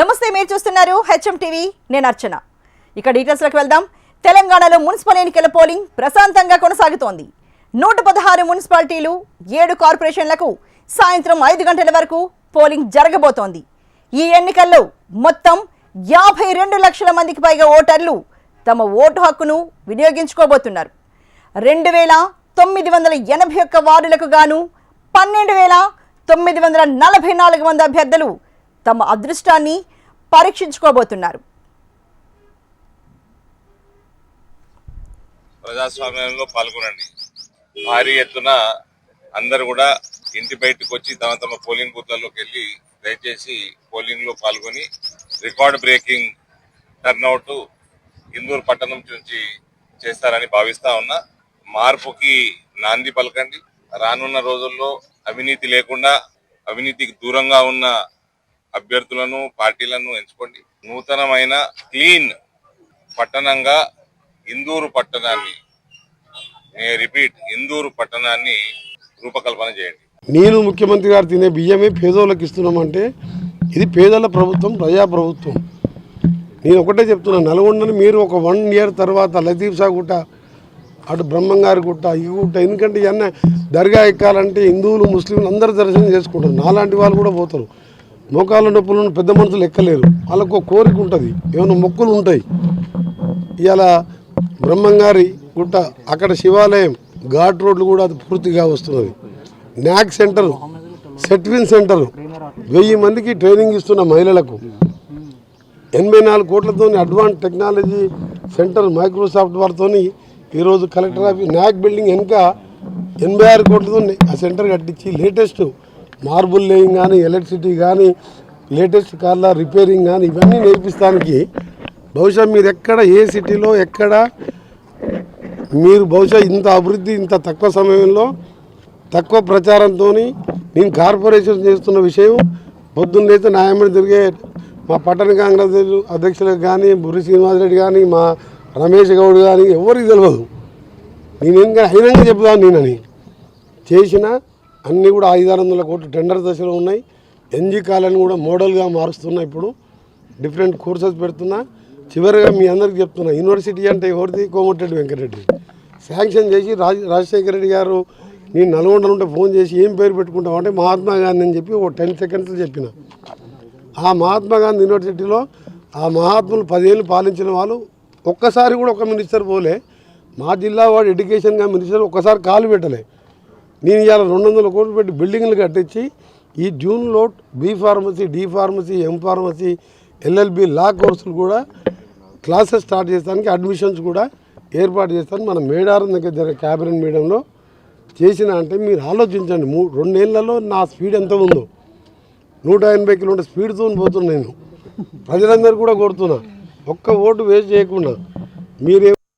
నమస్తే, మీరు చూస్తున్నారు హెచ్ఎం టీవీ. నేను అర్చన. ఇక డీటెయిల్స్లోకి వెళ్దాం. తెలంగాణలో మున్సిపల్ ఎన్నికల పోలింగ్ ప్రశాంతంగా కొనసాగుతోంది. 116 మున్సిపాలిటీలు, 7 కార్పొరేషన్లకు సాయంత్రం 5 గంటల వరకు పోలింగ్ జరగబోతోంది. ఈ ఎన్నికల్లో మొత్తం 52 లక్షల మందికి పైగా ఓటర్లు తమ ఓటు హక్కును వినియోగించుకోబోతున్నారు. 2981 వార్డులకు గాను 12,944 మంది అభ్యర్థులు తమ అదృష్టాన్ని పరీక్షించుకోబోతున్నారు. ప్రజాస్వామ్యంలో పాల్గొనండి. భారీ ఎత్తున అందరూ కూడా ఇంటి బయటకు వచ్చి తమ తమ పోలింగ్ బూత్లలోకి వెళ్ళి దయచేసి పోలింగ్ లో పాల్గొని రికార్డ్ బ్రేకింగ్ టర్నౌట్ ఇందూరు పట్టణం నుంచి చేస్తారని భావిస్తా ఉన్నా. మార్పుకి నాంది పలకండి. రానున్న రోజుల్లో అవినీతి లేకుండా, అవినీతికి దూరంగా ఉన్న అభ్యర్థులను, పార్టీలను ఎంచుకోండి. నూతనమైన క్లీన్ పట్టణంగా ఇందూరు పట్టణాన్ని, ఇందూరు పట్టణాన్ని రూపకల్పన చేయండి. నేను ముఖ్యమంత్రి గారు తినే బియ్యమే పేదోళ్ళకి ఇస్తున్నామంటే ఇది పేదల ప్రభుత్వం, ప్రజాప్రభుత్వం. నేను ఒకటే చెప్తున్నాను, నల్గొండని మీరు ఒక 1 ఇయర్ తర్వాత లతీఫ్ షా గుట్ట, అటు బ్రహ్మంగారి గుట్ట, ఈ గుట్ట, ఎందుకంటే ఇవన్నీ దర్గా ఎక్కాలంటే హిందువులు, ముస్లింలు అందరూ దర్శనం చేసుకుంటారు. నాలాంటి వాళ్ళు కూడా పోతారు. మోకాళ్ళ నొప్పులను పెద్ద మనుషులు ఎక్కలేరు. వాళ్ళకు ఒక కోరిక ఉంటుంది, ఏమైనా మొక్కులు ఉంటాయి. ఇవాళ బ్రహ్మంగారి గుట్ట, అక్కడ శివాలయం, ఘాట్ రోడ్లు కూడా అది పూర్తిగా వస్తున్నది. న్యాక్ సెంటరు, సెట్విన్ సెంటరు, 1000 మందికి ట్రైనింగ్ ఇస్తున్న మహిళలకు, 84 కోట్లతో అడ్వాన్స్ టెక్నాలజీ సెంటర్ మైక్రోసాఫ్ట్ వారితో ఈరోజు కలెక్టర్ ఆఫీస్ న్యాక్ బిల్డింగ్ వెనుక 86 కోట్లతో ఆ సెంటర్ కట్టించి లేటెస్ట్ మార్బుల్ లేయింగ్ కానీ, ఎలక్ట్రిసిటీ కానీ, లేటెస్ట్ కార్ల రిపేరింగ్ కానీ ఇవన్నీ నేర్పిస్తానికి బహుశా మీరు ఎక్కడ, ఏ సిటీలో ఎక్కడ మీరు బహుశా ఇంత అభివృద్ధి ఇంత తక్కువ సమయంలో, తక్కువ ప్రచారంతో నేను కార్పొరేషన్ చేస్తున్న విషయం పొద్దున్నైతే న్యాయమని తిరిగే మా పట్టణ కాంగ్రెస్ అధ్యక్షులకు కానీ, బుర్రి శ్రీనివాసరెడ్డి కానీ, మా రమేష్ గౌడ్ కానీ ఎవరికి తెలియదు. నేనేంగా అయినంగా చెప్తాను. నేనని చేసిన అన్నీ కూడా 500-600 కోట్లు టెండర్ దశలో ఉన్నాయి. ఎన్జీ కాలని కూడా మోడల్గా మారుస్తున్నా. ఇప్పుడు డిఫరెంట్ కోర్సెస్ పెడుతున్నా. చివరిగా మీ అందరికి చెప్తున్నా, యూనివర్సిటీ అంటే ఎవరిది? కోమటిరెడ్డి వెంకటరెడ్డి శాంక్షన్ చేసి రాజశేఖర రెడ్డి గారు నేను నల్గొండలో ఉంటే ఫోన్ చేసి ఏం పేరు పెట్టుకుంటాం అంటే మహాత్మా గాంధీ అని చెప్పి ఒక 10 సెకండ్స్ చెప్పిన. ఆ మహాత్మా గాంధీ యూనివర్సిటీలో ఆ మహాత్ములు 10 ఏళ్ళు పాలించిన వాళ్ళు ఒక్కసారి కూడా ఒక మినిస్టర్ పోలే. మా జిల్లా వాడు ఎడ్యుకేషన్గా మినిస్టర్ ఒక్కసారి కాలు పెట్టలే. నేను ఇవాళ 200 కోట్లు పెట్టి బిల్డింగ్లు కట్టించి ఈ జూన్లో B pharmacy, D pharmacy, M pharmacy, LLB, law కోర్సులు కూడా క్లాసెస్ స్టార్ట్ చేస్తానికి అడ్మిషన్స్ కూడా ఏర్పాటు చేస్తాను. మన మేడారం దగ్గర జరిగే క్యాబినెట్ మీడియంలో చేసిన అంటే మీరు ఆలోచించండి. 2 ఏళ్లలో నా స్పీడ్ ఎంత ఉందో. 180 కిలోమీటర్ స్పీడ్తో పోతున్నా. నేను ప్రజలందరూ కూడా కోరుతున్నా, ఒక్క ఓటు వేస్ట్ చేయకుండా మీరే